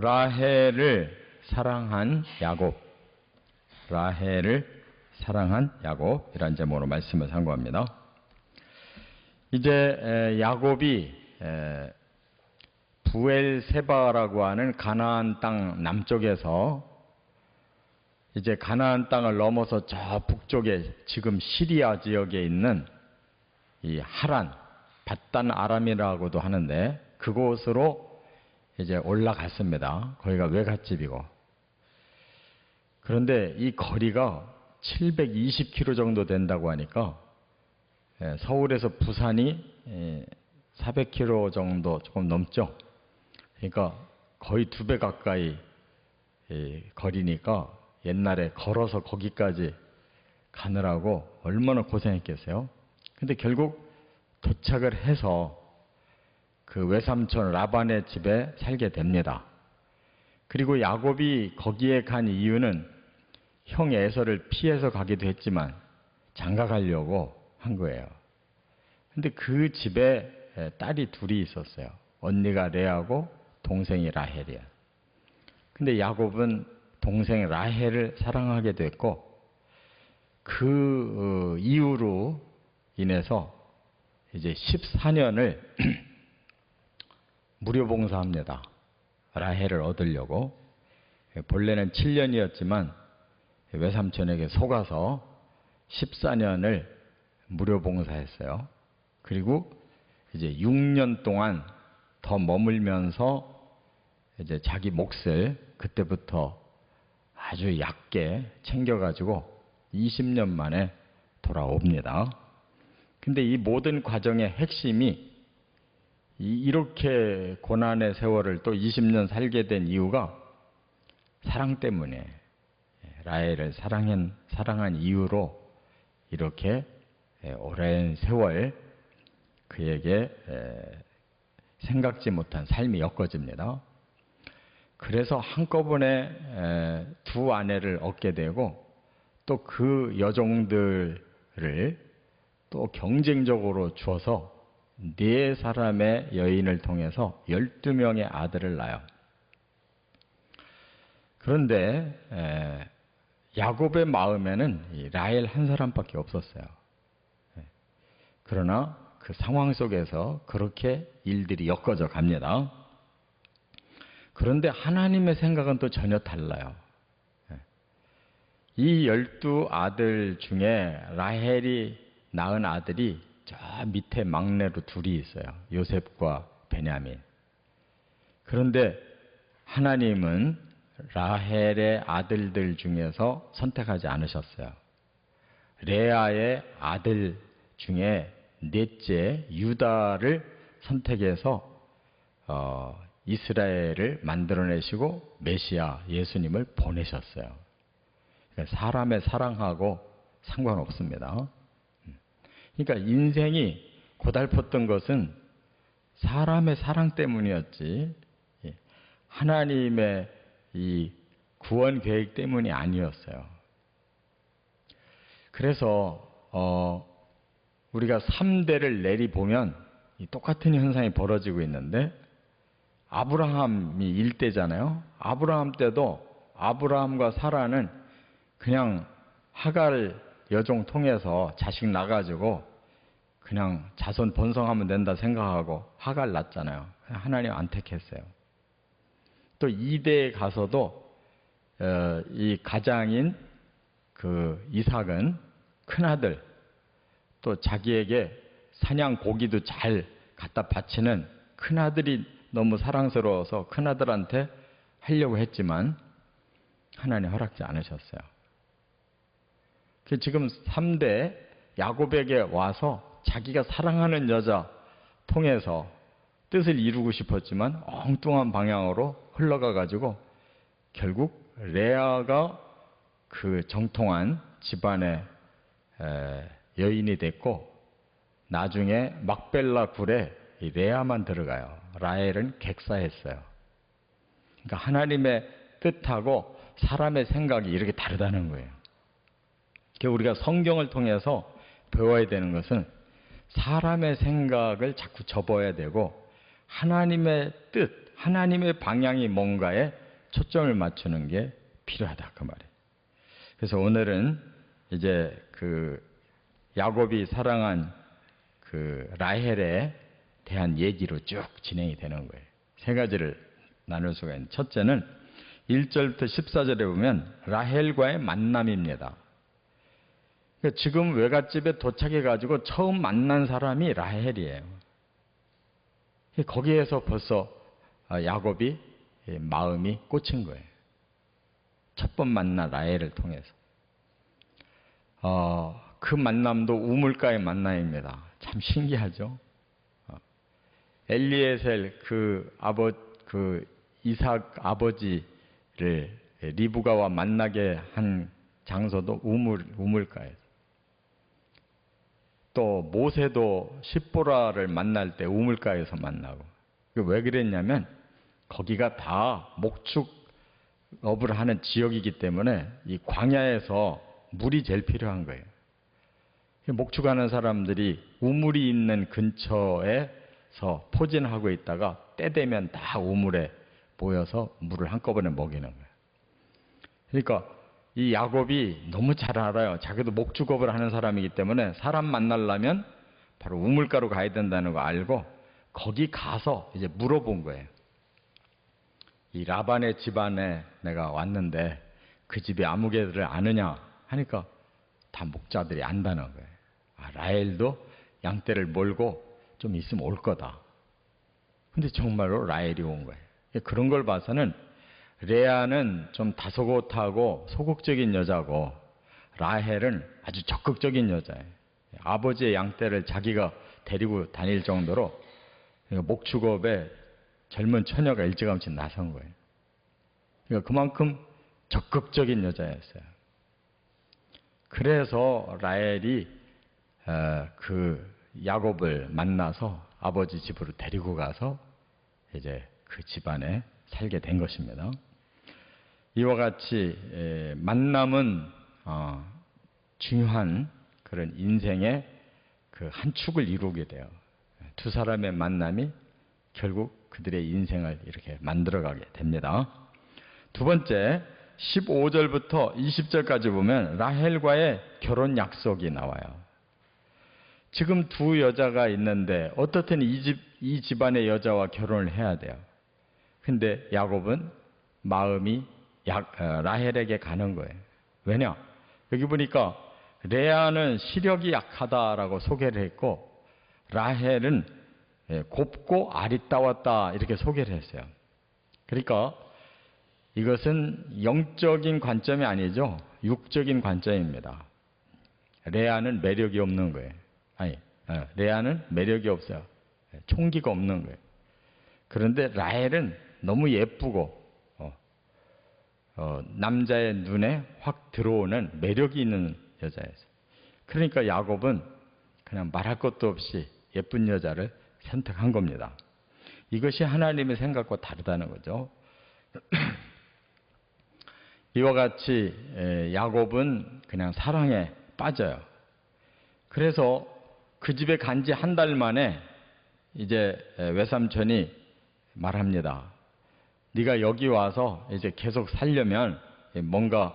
라헬을 사랑한 야곱, 라헬을 사랑한 야곱이라는 제목으로 말씀을 상고합니다. 이제 야곱이 부엘세바라고 하는 가나안 땅 남쪽에서 이제 가나안 땅을 넘어서 저 북쪽에 지금 시리아 지역에 있는 이 하란, 밧단 아람이라고도 하는데 그곳으로 이제 올라갔습니다. 거기가 외갓집이고. 그런데 이 거리가 720km 정도 된다고 하니까 서울에서 부산이 400km 정도 조금 넘죠. 그러니까 거의 2배 가까이 거리니까 옛날에 걸어서 거기까지 가느라고 얼마나 고생했겠어요. 근데 결국 도착을 해서 그 외삼촌 라반의 집에 살게 됩니다. 그리고 야곱이 거기에 간 이유는 형 에서를 피해서 가기도 했지만 장가 가려고 한 거예요. 근데 그 집에 딸이 둘이 있었어요. 언니가 레아고 동생이 라헬이야. 근데 야곱은 동생 라헬을 사랑하게 됐고 그 이유로 인해서 이제 14년을 무료 봉사합니다. 라헬을 얻으려고. 본래는 7년이었지만 외삼촌에게 속아서 14년을 무료 봉사했어요. 그리고 이제 6년 동안 더 머물면서 이제 자기 몫을 그때부터 아주 얕게 챙겨가지고 20년 만에 돌아옵니다. 근데 이 모든 과정의 핵심이 이렇게 고난의 세월을 또 20년 살게 된 이유가 사랑 때문에, 라헬을 사랑한 이유로 이렇게 오랜 세월 그에게 생각지 못한 삶이 엮어집니다. 그래서 한꺼번에 두 아내를 얻게 되고 또 그 여종들을 또 경쟁적으로 주어서 4사람의 여인을 통해서 12명의 아들을 낳아요. 그런데 야곱의 마음에는 이 라헬 한 사람밖에 없었어요. 그러나 그 상황 속에서 그렇게 일들이 엮어져 갑니다. 그런데 하나님의 생각은 또 전혀 달라요. 이 12아들 중에 라헬이 낳은 아들이 저 밑에 막내로 둘이 있어요. 요셉과 베냐민. 그런데 하나님은 라헬의 아들들 중에서 선택하지 않으셨어요. 레아의 아들 중에 넷째 유다를 선택해서 이스라엘을 만들어내시고 메시아 예수님을 보내셨어요. 그러니까 사람의 사랑하고 상관없습니다. 그러니까 인생이 고달팠던 것은 사람의 사랑 때문이었지 하나님의 이 구원 계획 때문이 아니었어요. 그래서 우리가 3대를 내리보면 똑같은 현상이 벌어지고 있는데 아브라함이 1대잖아요. 아브라함 때도 아브라함과 사라는 그냥 하갈 여종 통해서 자식 낳아가지고 그냥 자손 번성하면 된다 생각하고 하갈 낳았잖아요. 하나님 안 택했어요. 또 2대에 가서도 이 가장인 그 이삭은 큰아들 또 자기에게 사냥 고기도 잘 갖다 바치는 큰아들이 너무 사랑스러워서 큰아들한테 하려고 했지만 하나님 허락지 않으셨어요. 지금 3대 야곱에게 와서 자기가 사랑하는 여자 통해서 뜻을 이루고 싶었지만 엉뚱한 방향으로 흘러가가지고 결국 레아가 그 정통한 집안의 여인이 됐고 나중에 막벨라 굴에 이 레아만 들어가요. 라헬은 객사했어요. 그러니까 하나님의 뜻하고 사람의 생각이 이렇게 다르다는 거예요. 우리가 성경을 통해서 배워야 되는 것은 사람의 생각을 자꾸 접어야 되고 하나님의 뜻, 하나님의 방향이 뭔가에 초점을 맞추는 게 필요하다 그 말이에요. 그래서 오늘은 이제 그 야곱이 사랑한 그 라헬에 대한 얘기로 쭉 진행이 되는 거예요. 세 가지를 나눌 수가 있는. 첫째는 1절부터 14절에 보면 라헬과의 만남입니다. 그러니까 지금 외갓집에 도착해가지고 처음 만난 사람이 라헬이에요. 거기에서 벌써 야곱이 마음이 꽂힌 거예요. 첫 번 만난 라헬을 통해서. 그 만남도 우물가의 만남입니다. 참 신기하죠. 엘리에셀 그 이삭 아버지를 리브가와 만나게 한 장소도 우물가에서. 또 모세도 십보라를 만날 때 우물가에서 만나고. 왜 그랬냐면 거기가 다 목축업을 하는 지역이기 때문에 이 광야에서 물이 제일 필요한 거예요. 목축하는 사람들이 우물이 있는 근처에서 포진하고 있다가 때 되면 다 우물에 모여서 물을 한꺼번에 먹이는 거예요. 그러니까 이 야곱이 너무 잘 알아요. 자기도 목축업을 하는 사람이기 때문에 사람 만나려면 바로 우물가로 가야 된다는 거 알고 거기 가서 이제 물어본 거예요. 이 라반의 집안에 내가 왔는데 그 집에 아무개들을 아느냐 하니까 다 목자들이 안다는 거예요. 라헬도 양떼를 몰고 좀 있으면 올 거다. 근데 정말로 라헬이 온 거예요. 그런 걸 봐서는 레아는 좀 다소곳하고 소극적인 여자고 라헬은 아주 적극적인 여자예요. 아버지의 양떼를 자기가 데리고 다닐 정도로 목축업에 젊은 처녀가 일찌감치 나선 거예요. 그러니까 그만큼 적극적인 여자였어요. 그래서 라헬이 그 야곱을 만나서 아버지 집으로 데리고 가서 이제 그 집안에 살게 된 것입니다. 이와 같이 만남은 중요한 그런 인생의 그 한 축을 이루게 돼요. 두 사람의 만남이 결국 그들의 인생을 이렇게 만들어가게 됩니다. 두 번째, 15절부터 20절까지 보면 라헬과의 결혼 약속이 나와요. 지금 두 여자가 있는데 어떻든 이 집안의 여자와 결혼을 해야 돼요. 근데 야곱은 마음이 라헬에게 가는 거예요. 왜냐? 여기 보니까 레아는 시력이 약하다라고 소개를 했고 라헬은 곱고 아리따웠다 이렇게 소개를 했어요. 그러니까 이것은 영적인 관점이 아니죠. 육적인 관점입니다. 레아는 매력이 없는 거예요. 레아는 매력이 없어요. 총기가 없는 거예요. 그런데 라헬은 너무 예쁘고 남자의 눈에 확 들어오는 매력이 있는 여자였어요. 그러니까 야곱은 그냥 말할 것도 없이 예쁜 여자를 선택한 겁니다. 이것이 하나님의 생각과 다르다는 거죠. 이와 같이 야곱은 그냥 사랑에 빠져요. 그래서 그 집에 간 지 한 달 만에 이제 외삼촌이 말합니다. 네가 여기 와서 이제 계속 살려면 뭔가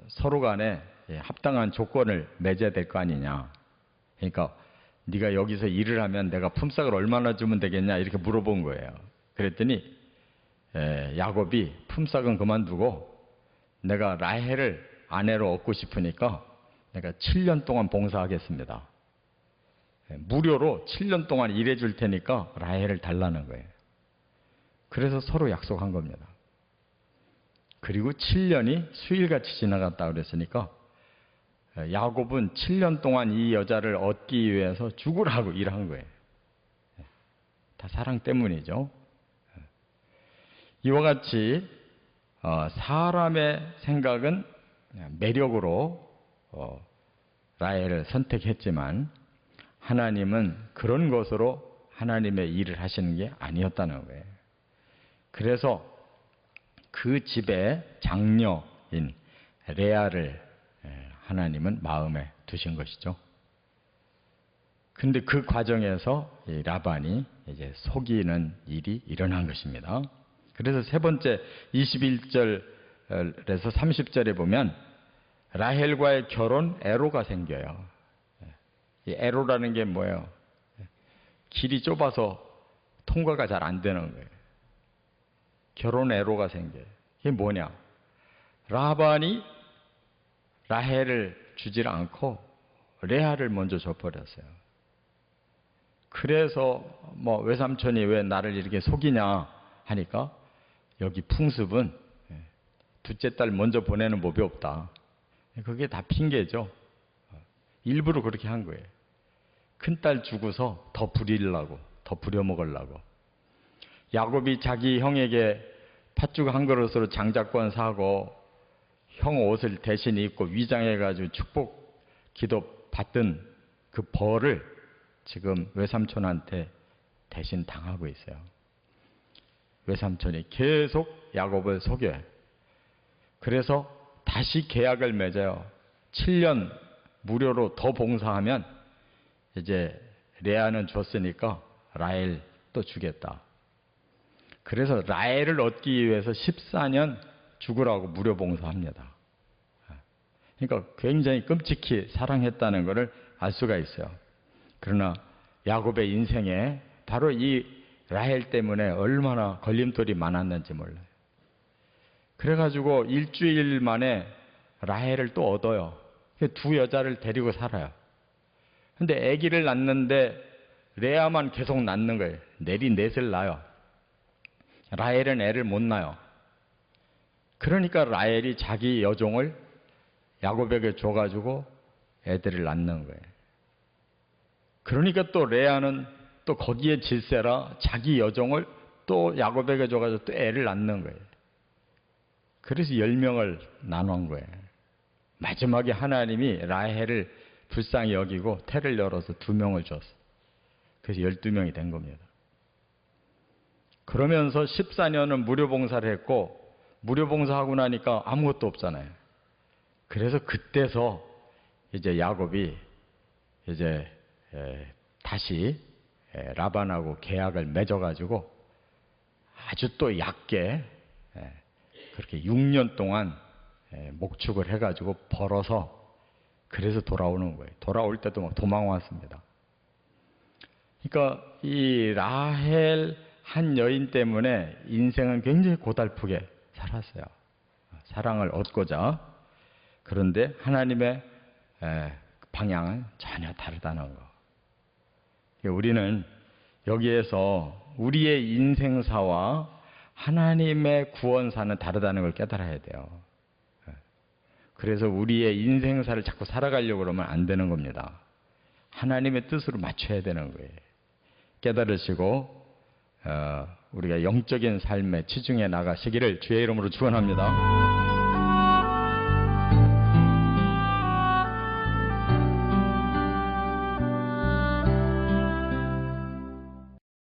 서로 간에 합당한 조건을 맺어야 될 거 아니냐. 그러니까 네가 여기서 일을 하면 내가 품삯을 얼마나 주면 되겠냐 이렇게 물어본 거예요. 그랬더니 야곱이 품삯은 그만두고 내가 라헬을 아내로 얻고 싶으니까 내가 7년 동안 봉사하겠습니다. 무료로 7년 동안 일해 줄 테니까 라헬을 달라는 거예요. 그래서 서로 약속한 겁니다. 그리고 7년이 수일같이 지나갔다 그랬으니까 야곱은 7년 동안 이 여자를 얻기 위해서 죽으라고 일한 거예요. 다 사랑 때문이죠. 이와 같이 사람의 생각은 매력으로 라헬을 선택했지만 하나님은 그런 것으로 하나님의 일을 하시는 게 아니었다는 거예요. 그래서 그 집의 장녀인 레아를 하나님은 마음에 두신 것이죠. 근데 그 과정에서 이 라반이 이제 속이는 일이 일어난 것입니다. 그래서 세 번째 21절에서 30절에 보면 라헬과의 결혼 애로가 생겨요. 이 애로라는 게 뭐예요? 길이 좁아서 통과가 잘 안 되는 거예요. 결혼 애로가 생겨요. 이게 뭐냐? 라반이 라헬을 주질 않고 레아를 먼저 줘버렸어요. 그래서 뭐 외삼촌이 왜 나를 이렇게 속이냐 하니까 여기 풍습은 둘째 딸 먼저 보내는 법이 없다. 그게 다 핑계죠. 일부러 그렇게 한 거예요. 큰딸 주고서 더 부리려고, 더 부려먹으려고. 야곱이 자기 형에게 팥죽 한 그릇으로 장자권 사고 형 옷을 대신 입고 위장해가지고 축복 기도 받던 그 벌을 지금 외삼촌한테 대신 당하고 있어요. 외삼촌이 계속 야곱을 속여요. 그래서 다시 계약을 맺어요. 7년 무료로 더 봉사하면 이제 레아는 줬으니까 라헬 또 주겠다. 그래서 라헬을 얻기 위해서 14년 죽으라고 무료 봉사합니다. 그러니까 굉장히 끔찍히 사랑했다는 것을 알 수가 있어요. 그러나 야곱의 인생에 바로 이 라헬 때문에 얼마나 걸림돌이 많았는지 몰라요. 그래가지고 일주일 만에 라헬을 또 얻어요. 두 여자를 데리고 살아요. 근데 아기를 낳는데 레아만 계속 낳는 거예요. 넷을 낳아요. 라헬은 애를 못 낳아요. 그러니까 라헬이 자기 여종을 야곱에게 줘가지고 애들을 낳는 거예요. 그러니까 또 레아는 또 거기에 질세라 자기 여종을 또 야곱에게 줘가지고 또 애를 낳는 거예요. 그래서 10명을 나눈 거예요. 마지막에 하나님이 라헬을 불쌍히 여기고 태를 열어서 2명을 줬어요. 그래서 12명이 된 겁니다. 그러면서 14년은 무료 봉사를 했고 무료 봉사하고 나니까 아무것도 없잖아요. 그래서 그때서 이제 야곱이 이제 다시 라반하고 계약을 맺어가지고 아주 또 얕게 그렇게 6년 동안 목축을 해가지고 벌어서 그래서 돌아오는 거예요. 돌아올 때도 막 도망 왔습니다. 그러니까 이 라헬 한 여인 때문에 인생은 굉장히 고달프게 살았어요. 사랑을 얻고자. 그런데 하나님의 방향은 전혀 다르다는 거. 우리는 여기에서 우리의 인생사와 하나님의 구원사는 다르다는 걸 깨달아야 돼요. 그래서 우리의 인생사를 자꾸 살아가려고 그러면 안 되는 겁니다. 하나님의 뜻으로 맞춰야 되는 거예요. 깨달으시고 우리가 영적인 삶에 치중해 나가시기를 주의 이름으로 축원합니다.